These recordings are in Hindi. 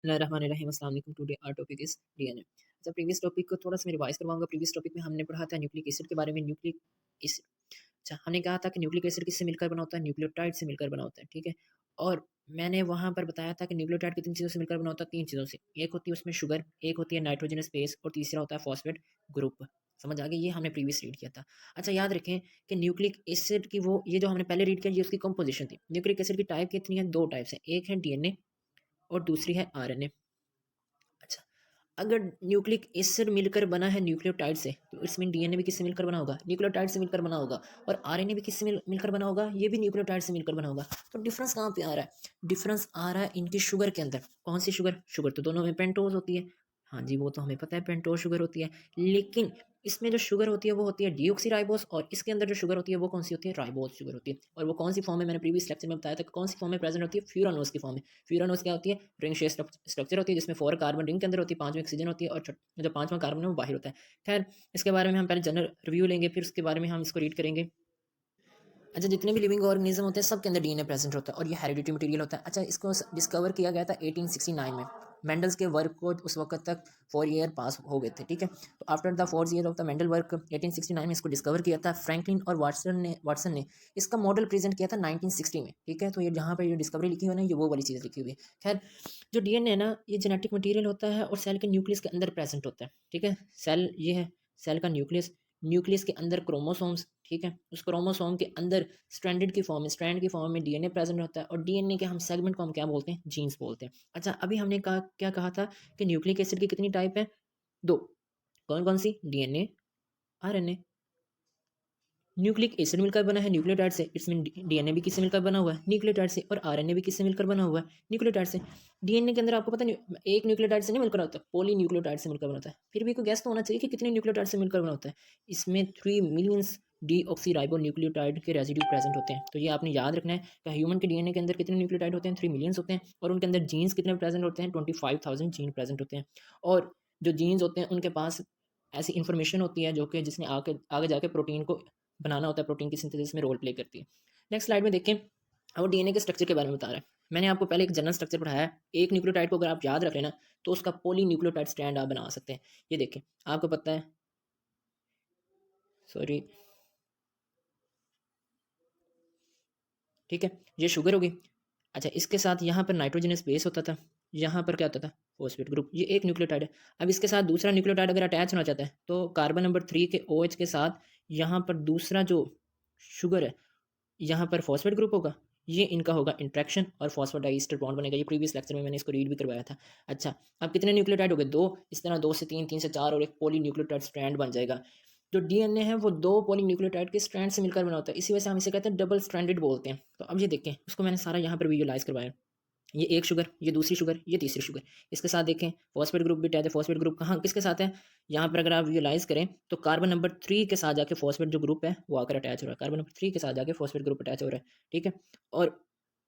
बिस्मिल्लाहिर्रहमानिर्रहीम अस्सलाम वालेकुम। Today our topic is DNA. अच्छा, प्रीवियस टॉपिक को थोड़ा-सा मैं रिवाइज़ करवाऊँगा। प्रीवियस टॉपिक में हमने पढ़ा था न्यूक्लिक एसिड के बारे में। न्यूक्लिक एसिड, अच्छा, हमने कहा था कि न्यूक्लिक एसिड किससे मिलकर बना होता है? न्यूक्लियोटाइड से मिलकर बना होता है, ठीक है? और मैंने वहाँ पर बताया था कि न्यूक्लियोटाइड कितनी चीज़ों से मिलकर बना होता है? 3 चीज़ों से। एक होती है उसमें शुगर, एक होती है नाइट्रोजनस बेस और तीसरा होता है फॉस्फेट ग्रुप। समझ आ गई? ये हमने प्रीवियस रीड किया था। अच्छा, याद रखें कि न्यूक्लिक एसिड की वो ये जो हमने पहले रीड किया, ये उसकी कंपोज़िशन थी। न्यूक्लिक एसिड की टाइप कितनी है? 2 टाइप्स हैं। एक है डीएनए और दूसरी है आरएनए। अच्छा, अगर न्यूक्लिक एसिड मिलकर बना है न्यूक्लियोटाइड से, तो इट्स मीन डीएनए भी किससे मिलकर बना होगा? न्यूक्लियोटाइड से मिलकर बना होगा। और आरएनए भी किससे मिलकर बना होगा? ये भी न्यूक्लियोटाइड से मिलकर बना होगा। तो डिफरेंस कहाँ पे आ रहा है? डिफरेंस आ रहा है इनकी शुगर के अंदर। कौन सी शुगर? शुगर तो दोनों में पेंटोज होती है। हाँ जी, वो तो हमें पता है पेंटोज शुगर होती है। लेकिन इसमें जो शुगर होती है वो होती है डीऑक्सीराइबोस, और इसके अंदर जो शुगर होती है वो कौन सी होती है? राइबोस शुगर होती है। और वो कौन सी फॉर्म में, मैंने प्रीवियस लेक्चर में बताया था कि कौन सी फॉर्म में प्रेजेंट होती है? फ्यूरानोस की फॉर्म में। फ्यूरानोस क्या होती है? रिंग शेप स्ट्रक्चर होती है जिसमें 4 कार्बन रिंग के अंदर होती है, 5 में ऑक्सीजन होती है और जो 5वां कार्बन है वो बाहर होता है। खैर, इसके बारे में हम पहले जनरल रिव्यू लेंगे, फिर उसके बारे में हम इसको रीड करेंगे। अच्छा, जितने भी लिविंग ऑर्गेनिज्म होते हैं सबके अंदर डीएनए प्रेजेंट होता है और ये हेरिडिटी मटेरियल होता है। अच्छा, इसको डिस्कवर किया गया था 1869 में। मेंडल्स के वर्क को उस वक्त तक 4 ईयर पास हो गए थे, ठीक है? तो after the 4 year of the Mendel work 1869 में इसको डिस्कवर किया था फ्रैंकलिन और वाटसन ने इसका मॉडल प्रेजेंट किया था 1960 में, ठीक है? तो ये जहाँ पर ये डिस्कवरी लिखी हुई है ना, ये वो वाली चीज़ लिखी हुई है। खैर, जो डीएनए है ना, ये जेनेटिक मटेरियल होता है और सेल के न्यूक्लियस के अंदर प्रेजेंट होता है, ठीक है? सेल ये है, सेल का न्यूक्लियस। न्यूक्लियस के अंदर क्रोमोसोम्स, ठीक है? उस क्रोमोसोम के अंदर स्ट्रैंड की फॉर्म में डीएनए प्रेजेंट होता है और डीएनए के हम सेगमेंट को हम क्या बोलते हैं? जीन्स बोलते हैं। अच्छा, अभी हमने कहा, क्या कहा था कि न्यूक्लिक एसिड की कितनी टाइप है? 2। कौन-कौन सी? DNA, RNA. न्यूक्लिक एसिड मिलकर बना है न्यूक्लियोटाइड से, इट्स मीन डीएनए भी किससे मिलकर बना हुआ है? न्यूक्लियोटाइड से। और आरएनए भी किससे मिलकर बना हुआ है? न्यूक्लियोटाइड से। डीएनए के अंदर आपको पता नहीं, एक न्यूक्लियोटाइड से नहीं मिलकर होता, पॉली न्यूक्लियोटाइड से मिलकर बनता है। फिर भी कोई गैस तो होना चाहिए कि कितने न्यूक्लियोटाइड से मिलकर बना होता है। इसमें 3 मिलियंस डीऑक्सीराइबो न्यूक्लियोटाइड के रेसिड्यू प्रेजेंट होते हैं। तो ये आपने याद रखना है कि ह्यूमन के डीएनए के अंदर कितने न्यूक्लियोटाइड होते हैं? 3 मिलियंस होते हैं। और उनके अंदर जीन्स कितने प्रेजेंट होते हैं? 25,000 जीन प्रेजेंट होते हैं। और जो जीन्स होते हैं उनके पास ऐसी इंफॉर्मेशन होती है जो कि जिसने आगे आगे जाके प्रोटीन को बनाना होता है, प्रोटीन की सिंथेसिस में रोल प्ले करती है। नेक्स्ट स्लाइड में देखें, अब डीएनए के स्ट्रक्चर के बारे में बता रहा है। मैंने आपको पहले एक जनरल स्ट्रक्चर पढ़ाया है। एक न्यूक्लियोटाइड को अगर आप याद रख लेना, तो उसका पॉली न्यूक्लियोटाइड स्ट्रैंड आप बना सकते हैं। ये देखें, आपको पता है, सॉरी, ठीक है, ये शुगर होगी। अच्छा, इसके साथ यहाँ पर नाइट्रोजनस बेस होता था, यहाँ पर क्या होता था? Phosphate group. ये एक न्यूक्लियोटाइड है। अब इसके साथ दूसरा न्यूक्लियोटाइड अगर अटैच होना चाहता है, तो कार्बन नंबर 3 के OH के साथ यहाँ पर दूसरा जो शुगर है, यहाँ पर फॉस्फेट ग्रुप होगा। ये इनका होगा इंट्रैक्शन और फॉस्फोडाइस्टर बॉन्ड बनेगा। ये प्रीवियस लेक्चर में मैंने इसको रीड भी करवाया था। अच्छा, अब कितने न्यूक्लियोटाइड हो गए? 2। इस तरह 2 से 3, 3 से 4 और एक पॉली न्यूक्लियोटाइड स्ट्रैंड बन जाएगा। जो डीएनए है वो 2 पॉली न्यूक्लियोटाइड के स्ट्रैंड से मिलकर बना होता है। इसी वजह से हम इसे कहते हैं डबल स्ट्रैंडेड बोलते हैं। तो अब ये देखें, उसको मैंने सारा यहाँ पर विजुअलाइज़ करवाया। ये एक शुगर, ये दूसरी शुगर, ये तीसरी शुगर। इसके साथ देखें फॉस्फेट ग्रुप भी अटैच है। फॉस्फेट ग्रुप कहाँ किसके साथ है? यहाँ पर अगर आप विजुअलाइज़ करें तो कार्बन नंबर 3 के साथ जाके फॉस्फेट जो ग्रुप है वो आकर अटैच हो रहा है। कार्बन नंबर 3 के साथ जाके फॉस्फेट ग्रुप अटैच हो रहा है, ठीक है? और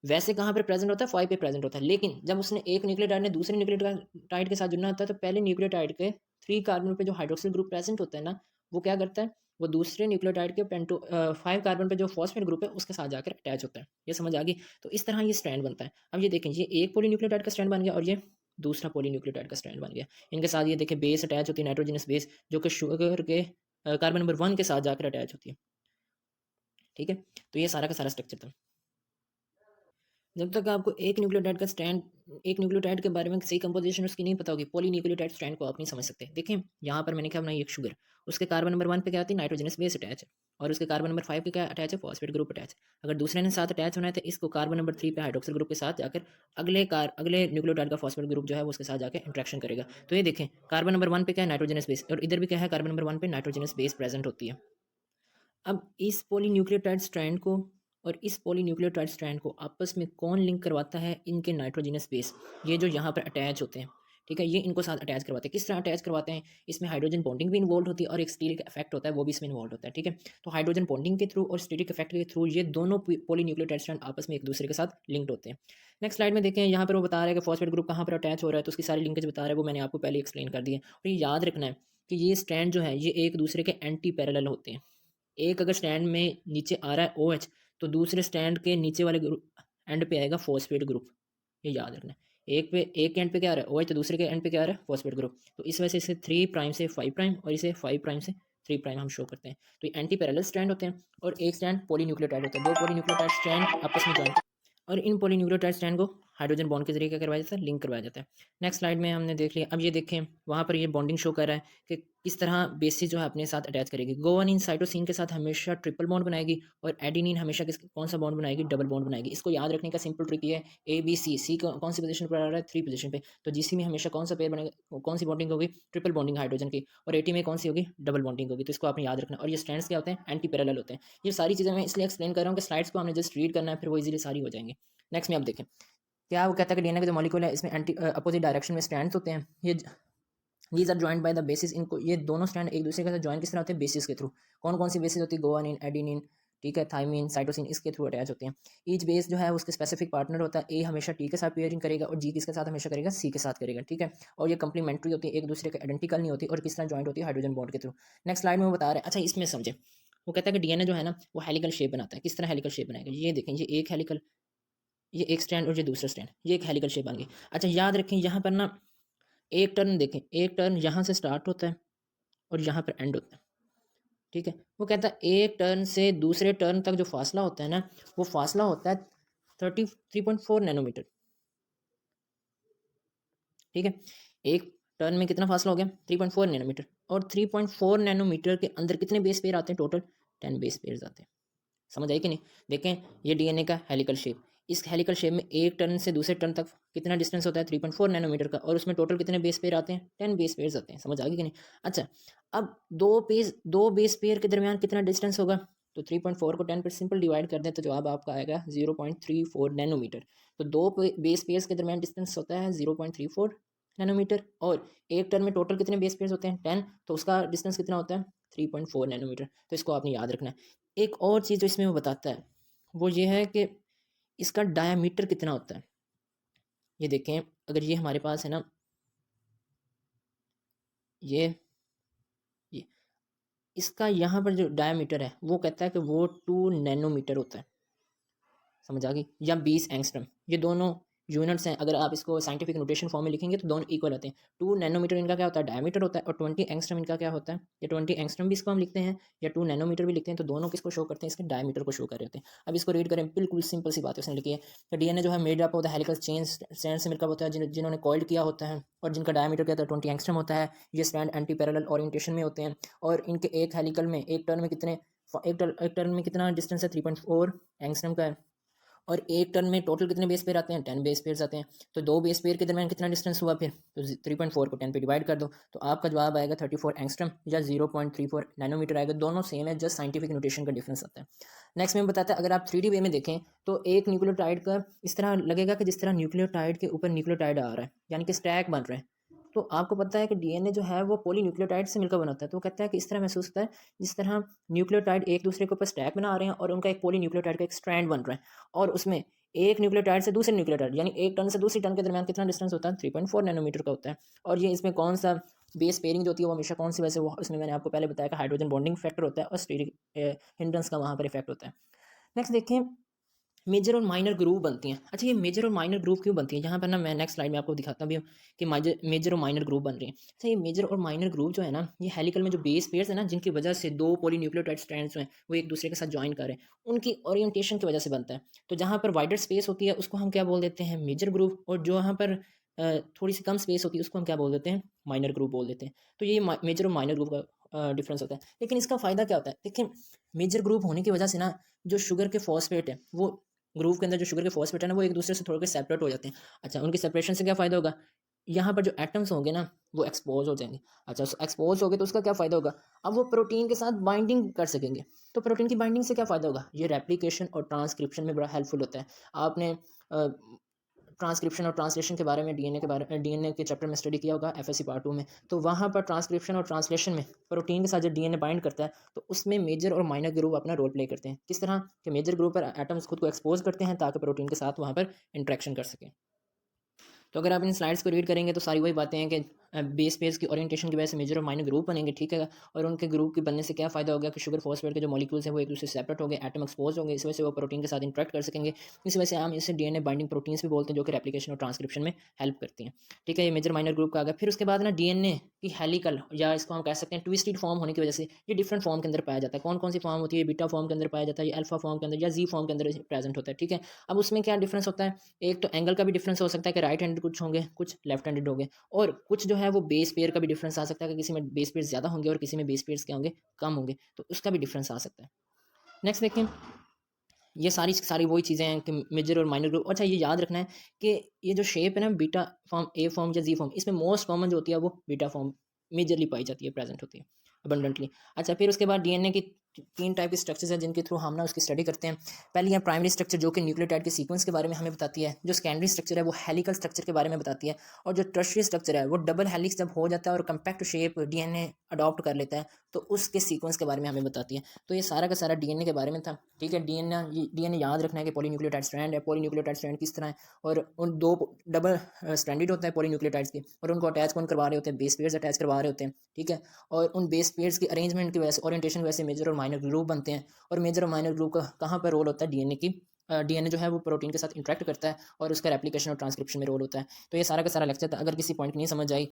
वैसे कहाँ पर प्रेज़ेंट होता है? 5 पे प्रेज़ेंट होता है। लेकिन जब उसने एक न्यूक्लियोटाइड ने दूसरे न्यूक्लियोटाइड के साथ जुड़ना होता है, तो पहले न्यूक्लियोटाइड के 3 कार्बन पे जो हाइड्रोक्सिल ग्रुप प्रेज़ेंट होता है ना, वो क्या करता है? वो दूसरे न्यूक्लियोटाइड के 5 कार्बन पे जो फॉस्फेट ग्रुप है उसके साथ जाकर अटैच होता है। ये समझ आ गई? तो इस तरह ये स्ट्रैंड बनता है। अब ये देखें, ये एक पॉलीन्यूक्लियोटाइड का स्ट्रैंड बन गया और ये दूसरा पॉलीन्यूक्लियोटाइड का स्ट्रैंड बन गया। इनके साथ ये देखें बेस अटैच होती है, नाइट्रोजनस बेस, जो कि शुगर के कार्बन नंबर 1 के साथ जाकर अटैच होती है, ठीक है? तो ये सारा का सारा स्ट्रक्चर था। जब तक आपको एक न्यूक्लियोटाइड के बारे में सही कंपोजिशन उसकी नहीं पता होगी, पॉलीन्यूक्लियोटाइड स्ट्रैंड को आप नहीं समझ सकते। देखें, यहाँ पर मैंने क्या बनाई? एक शुगर, उसके कार्बन नंबर 1 पे क्या आती है? नाइट्रोजनस बेस अटैच है। और उसके कार्बन नंबर 5 पे क्या अटैच है? फॉस्फेट ग्रुप अटैच है। अगर दूसरे ने साथ अटैच होना है तो इसको कार्बन नंबर 3 पे हाइड्रोक्सिल ग्रुप के साथ जाकर अगले न्यूक्लियोटाइड का फॉस्फेट ग्रुप जो है वो उसके साथ जाकर इंट्रैक्शन करेगा। तो ये देखें, कार्बन नंबर 1 पे क्या है? नाइट्रोजनस बेस, और इधर भी क्या है? कार्बन नंबर 1 पे नाइट्रोजनस बेस प्रेजेंट होती है। अब इस पॉलीन्यूक्लियोटाइड स्ट्रैंड को और इस पॉलीन्यूक्लियोटाइड स्ट्रैंड को आपस में कौन लिंक करवाता है? इनके नाइट्रोजनस बेस, ये जो यहाँ पर अटैच होते हैं, ठीक है? ये इनको साथ अटैच करवाते हैं। किस तरह अटैच करवाते हैं? इसमें हाइड्रोजन बॉन्डिंग भी इन्वॉल्व होती है और एक स्टीरिक इफेक्ट होता है, वो भी इसमें इन्वॉल्व होता है, ठीक है? तो हाइड्रोजन बॉन्डिंग के थ्रू और स्टीरिक इफेक्ट के थ्रू ये दोनों पॉलीन्यूक्लियोटाइड स्ट्रैंड आपस में एक दूसरे के साथ लिंक्ड होते हैं। नेक्स्ट स्लाइड में देखें, यहाँ पर वो बता रहा है कि फॉस्फेट ग्रुप कहाँ पर अटैच हो रहा है, तो उसकी सारी लिंकेज बता रहा है, वो मैंने आपको पहले एक्सप्लेन कर दी है। और ये याद रखना है कि ये स्ट्रैंड जो है ये एक दूसरे के एंटी पैरेलल होते हैं। एक अगर स्टैंड में नीचे आ रहा है OH, तो दूसरे स्टैंड के नीचे वाले ग्रुप एंड पे आएगा फॉस्फेट ग्रुप। ये याद रखना है। एक एंड पे क्या आ रहा है OH, तो दूसरे के एंड पे क्या आ रहा है फॉस्फेट ग्रुप। तो इस वजह से इसे 3 प्राइम से 5 प्राइम और इसे 5 प्राइम से 3 प्राइम हम शो करते हैं। तो ये एंटी पैरेलल स्ट्रैंड होते हैं और एक स्ट्रैंड पॉलीन्यूक्लियोटाइड होता है। दो पॉलीन्यूक्लियोटाइड स्ट्रैंड आपस में ज्वाइन और इन पॉलीन्यूक्लियोटाइड स्ट्रैंड को हाइड्रोजन बॉन्ड के जरिए क्या करवाया जाता है, लिंक करवाया जाता है। नेक्स्ट स्लाइड में हमने देख लिया। अब ये देखें वहाँ पर ये बॉन्डिंग शो कर रहा है कि किस तरह बेसिस जो है अपने साथ अटैच करेगी। गोवानिन साइटोसिन के साथ हमेशा ट्रिपल बॉन्ड बनाएगी और एडिनिन हमेशा कौन सा बॉन्ड बनाएगी, डबल बॉन्ड बनाएगी। इसको याद रखने का सिंपल ट्रिक ये है, ABC, कौन सी पोजीशन पर आ रहा है, 3 पोजीशन पे। तो GC में हमेशा कौन सा पेयर बनेगा, कौन सी बॉन्डिंग होगी, ट्रिपल बॉन्डिंग हाइड्रोजन की, और AT में कौन सी होगी, डबल बॉन्डिंग होगी। तो इसको आपने याद रखना। और ये स्ट्रैंड्स क्या होते हैं, एंटी पैरेलल होते हैं। ये सारी चीज़ें मैं इसलिए एक्सप्लेन कर रहा हूँ कि स्लाइड्स को हमने जस्ट रीड करना है, फिर वो इजीली सारी हो जाएंगे। नेक्स्ट में आप देखें क्या वो कहता है कि DNA का जो मॉलिक्यूल है इसमें एंटी अपोजिट डायरेक्शन में स्ट्रैंड्स होते हैं। ये these are joined by the bases. इनको ये दोनों स्ट्रैंड एक दूसरे के साथ जॉइन किस तरह होते हैं, बेसिस के थ्रू। कौन कौन सी बेसिस होती है, गोवानिन, एडिनिन, ठीक है, थाइमिन, साइटोसिन, इसके थ्रू अटैच होते हैं। ईच बेस जो है उसके स्पेसिफिक पार्टनर होता है। ए हमेशा T के साथ पेयरिंग करेगा और G किसके साथ हमेशा करेगा, C के साथ करेगा, ठीक है। और ये कंप्लीमेंट्री होती है, एक दूसरे के आइडेंटिकल नहीं होती और किस तरह जॉइंट होती है, हाइड्रोजन बॉन्ड के थ्रू। नेक्स्ट स्लाइड में वो बता रहे हैं। अच्छा इसमें समझे, वो कहता है कि DNA जो है ना वो हेलिकल शेप बनाता है। किस तरह हेलिकल शेप बनाएगा, ये देखें, ये एक हेलिकल, ये एक स्ट्रैंड और ये दूसरा स्ट्रैंड, ये एक हेलिकल शेप बन गई। अच्छा याद रखें यहाँ पर ना एक टर्न देखें, एक टर्न यहाँ से स्टार्ट होता है और यहाँ पर एंड होता है, ठीक है। वो कहता है एक टर्न से दूसरे टर्न तक जो फासला होता है ना, वो फासला होता है 33.4 नैनोमीटर, ठीक है। एक टर्न में कितना फासला हो गया, 3.4 नैनोमीटर। और 3.4 नैनोमीटर के अंदर कितने बेस पेयर आते हैं, टोटल 10 बेस पेयर आते हैं। समझ आई कि नहीं। देखें ये DNA का हेलिकल शेप, इस हेलिकल शेप में एक टर्न से दूसरे टर्न तक कितना डिस्टेंस होता है, 3.4 नैनोमीटर का, और उसमें टोटल कितने बेस पेयर आते हैं, 10 बेस पेयर आते हैं। समझ आ गई कि नहीं। अच्छा अब दो बेस पेयर के दरमियान कितना डिस्टेंस होगा, तो 3.4 को 10 पर सिंपल डिवाइड कर दें तो जवाब आपका आएगा 0.34 नैनोमीटर। तो दो बेस पेयर्स के दरमियान डिस्टेंस होता है 0.34 नैनोमीटर, और एक टर्न में टोटल कितने बेस पेयर्स होते हैं, 10, तो उसका डिस्टेंस कितना होता है, 3.4 नैनोमीटर। तो इसको आपने याद रखना है। एक और चीज़ जो इसमें वो बताता है वो ये है कि इसका डायामीटर कितना होता है। ये देखें, अगर ये हमारे पास है ना, ये इसका यहाँ पर जो डायामीटर है वो कहता है कि वो 2 नैनोमीटर होता है। समझ आ गई, या 20 एंगस्ट्रम, ये दोनों यूनिट्स हैं। अगर आप इसको साइंटिफिक नोटेशन फॉर्म में लिखेंगे तो दोनों इक्वल आते हैं। 2 नैनोमीटर इनका क्या होता है, डायमीटर होता है, और 20 एंगस्ट्रम इनका क्या होता है, या 20 एंगस्ट्रम भी इसको हम लिखते हैं या 2 नैनोमीटर भी लिखते हैं, तो दोनों किसको शो करते हैं, इसके डायमीटर को शो कर रहे होते हैं। अब इसको रीड करें, बिल्कुल सिंपल सी बात है उसने लिखी है कि DNA जो है मेड अप होता है हेलिकल चेन स्ट्रैंड से मिलकर होता है जिन्होंने कॉइल्ड किया होता है, और जिनका डायमीटर क्या होता है, 20 एंगस्ट्रम होता है। ये स्ट्रैंड एंटी पैरेलल ओरिएंटेशन में होते हैं, और इनके एक हेलिकल में एक टर्न में कितने, एक टर्न में कितना डिस्टेंस है, 3.4 एंगस्ट्रम का है। और एक टर्न में टोटल कितने बेस पेयर आते हैं, 10 बेस पेयर आते हैं। तो दो बेस पेयर के दरमियान कितना डिस्टेंस हुआ फिर, तो 3.4 को 10 पे डिवाइड कर दो तो आपका जवाब आएगा 34 एंगस्ट्रम या 0.34 नैनोमीटर आएगा। दोनों सेम है, जस्ट साइंटिफिक नोटेशन का डिफरेंस आता है। नेक्स्ट में बताता है, अगर आप 3D वे में देखें तो एक न्यूक्लियोटाइड का इस तरह लगेगा कि जिस तरह न्यूक्लियोटाइड के ऊपर न्यूक्लियोटाइड आ रहा है, यानी कि स्टैक बन रहे हैं। तो आपको पता है कि DNA जो है वो पॉलीन्यूक्लियोटाइड से मिलकर बनाता है। तो वो कहता है कि इस तरह महसूस होता है जिस तरह न्यूक्लियोटाइड एक दूसरे के ऊपर स्टैक बना रहे हैं और उनका एक पॉलीन्यूक्लियोटाइड का एक स्ट्रैंड बन रहा है, और उसमें एक न्यूक्लियोटाइड से दूसरे न्यूक्लियोटाइड यानी एक टर्न से दूसरी टर्न के दरमियान कितना डिस्टेंस होता है, 3.4 नैनोमीटर का होता है। और ये इसमें कौन सा बेस पेयरिंग जो होती है वो हमेशा कौन सी, वैसे वो उसमें मैंने आपको पहले बताया कि हाइड्रोजन बॉन्डिंग फैक्टर होता है और स्टीरिक हिंड्रेंस का वहाँ पर इफेक्ट होता है। नेक्स्ट देखें, मेजर और माइनर ग्रुप बनती हैं। अच्छा ये मेजर और माइनर ग्रुप क्यों बनती हैं, यहाँ पर ना मैं नेक्स्ट स्लाइड में आपको दिखाता भी हूँ कि मेजर और माइनर ग्रुप बन रही हैं। अच्छा ये मेजर और माइनर ग्रुप जो है ना, ये हेलिकल में जो बेस पेयर्स है ना, जिनकी वजह से दो पॉलीन्यूक्लियोटाइड स्ट्रैंड्स हैं वो एक दूसरे के साथ ज्वाइन कर रहे हैं, उनकी ओरिएंटेशन की वजह से बनता है। तो जहाँ पर वाइडर स्पेस होती है उसको हम क्या बोल देते हैं, मेजर ग्रुप, और जो यहाँ पर थोड़ी सी कम स्पेस होती है उसको हम क्या बोल देते हैं, माइनर ग्रुप बोल देते हैं। तो ये मेजर और माइनर ग्रुप का डिफरेंस होता है। लेकिन इसका फ़ायदा क्या होता है, देखिए मेजर ग्रुप होने की वजह से ना जो शुगर के फॉस्फेट है वो ग्रुप के अंदर जो शुगर के फॉस्फेट है ना वो एक दूसरे से थोड़े के सेपरेट हो जाते हैं। अच्छा उनकी सेपरेशन से क्या फ़ायदा होगा, यहाँ पर जो एटम्स होंगे ना वो एक्सपोज हो जाएंगे। अच्छा एक्सपोज हो गए तो उसका क्या फ़ायदा होगा, अब वो प्रोटीन के साथ बाइंडिंग कर सकेंगे। तो प्रोटीन की बाइंडिंग से क्या फ़ायदा होगा, ये रेप्लिकेशन और ट्रांसक्रिप्शन में बड़ा हेल्पफुल होता है। आपने ट्रांसक्रिप्शन और ट्रांसलेशन के बारे में डीएनए के चैप्टर में स्टडी किया होगा एफएससी पार्ट 2 में। तो वहाँ पर ट्रांसक्रिप्शन और ट्रांसलेशन में प्रोटीन के साथ जब डीएनए बाइंड करता है तो उसमें मेजर और माइनर ग्रुप अपना रोल प्ले करते हैं। किस तरह कि मेजर ग्रुप पर एटम्स खुद को एक्सपोज करते हैं ताकि प्रोटीन के साथ वहाँ पर इंट्रैक्शन कर सकें। तो अगर आप इन स्लाइड्स को रीड करेंगे तो सारी वही बातें हैं कि बेस पेयर्स की ओरिएंटेशन की वजह से मेजर और माइनर ग्रुप बनेंगे, ठीक है। और उनके ग्रुप के बनने से क्या फ़ायदा होगा कि शुगर फॉस्फेट के जो मॉलिक्यूल्स हैं वो एक दूसरे से सेपरेट हो गए, एटम एक्सपोज होंगे, इस वजह से वो प्रोटीन के साथ इंटरेक्ट कर सकेंगे। इस वजह से हम इसे डीएनए बाइंडिंग प्रोटीन्स भी बोलते हैं, जो कि रेप्लिकेशन और ट्रांसक्रिप्शन में हेल्प करती हैं, ठीक है। ये मेजर माइनर ग्रुप का आ गया। फिर उसके बाद ना डीएनए की हेलिकल, या इसको हम कह सकते हैं ट्विस्टेड फॉर्म होने की वजह से ये डिफरेंट फॉर्म के अंदर पाया जाता है। कौन कौन सी फॉर्म होती है? बीटा फॉर्म के अंदर पाया जाता है, या अल्फा फॉर्म के अंदर, या जी फॉर्म के अंदर प्रेजेंट होता है, ठीक है। अब उसमें क्या डिफरेंस होता है? एक तो एंगल का भी डिफरेंस हो सकता है कि राइट हैंडेड कुछ होंगे, कुछ लेफ्ट हैंडेड होंगे, और कुछ जो है वो बेस पेयर का भी डिफरेंस आ सकता है कि किसी में बेस पेयर ज़्यादा होंगे और किसी में बेस पेयर्स क्या होंगे, कम होंगे, तो उसका भी डिफरेंस आ सकता है। नेक्स्ट देखें, ये सारी सारी वही चीज़ें हैं कि मेजर और माइनर ग्रुप। अच्छा, ये याद रखना है कि ये जो शेप है ना, बीटा फॉर्म, ए फॉर्म या जी फॉर्म, इसमें मोस्ट कॉमन जो होती है वो बीटा फॉर्म मेजरली पाई जाती है, प्रेजेंट होती है अबंडेंटली। अच्छा, फिर उसके बाद डीएनए की तीन टाइप के स्ट्रक्चर्स हैं जिनके थ्रू हम ना उसकी स्टडी करते हैं। पहली है प्राइमरी स्ट्रक्चर, जो कि न्यूक्लियोटाइड के सीक्वेंस के बारे में हमें बताती है। जो सेकेंडरी स्ट्रक्चर है वो हेलिकल स्ट्रक्चर के बारे में बताती है। और जो टर्शियरी स्ट्रक्चर है वो डबल हेलिक्स जब हो जाता है और कंपैक्ट शेप डीएनए अडॉप्ट कर लेता है, तो उसके सीक्वेंस के बारे में हमें बताती है। तो ये सारा का सारा डीएनए के बारे में था, ठीक है। डीएनए याद रखना है कि पॉलीन्यूक्लियोटाइड स्ट्रैंड है। पॉलीन्यूक्लियोटाइड स्ट्रैंड किस तरह है, और उन दो डबल स्ट्रैंडेड होता है पॉलीन्यूक्लियोटाइड्स के, और उनको अटैच कौन करवा रहे होते हैं? बेस पेयर्स अटैच करवा रहे होते हैं, ठीक है। और उन बेस पेयर्स की अरेंजमेंट की वजह से, ओरिएंटेशन की वजह से मेजर और माइनर ग्रुप बनते हैं। और मेजर और माइनर ग्रुप का कहाँ पर रोल होता है? डीएनए की डीएनए जो है वो प्रोटीन के साथ इंटरेक्ट करता है और उसका रेप्लिकेशन और ट्रांसक्रिप्शन में रोल होता है। तो ये सारा का सारा लेक्चर था। अगर किसी पॉइंट की नहीं समझ आई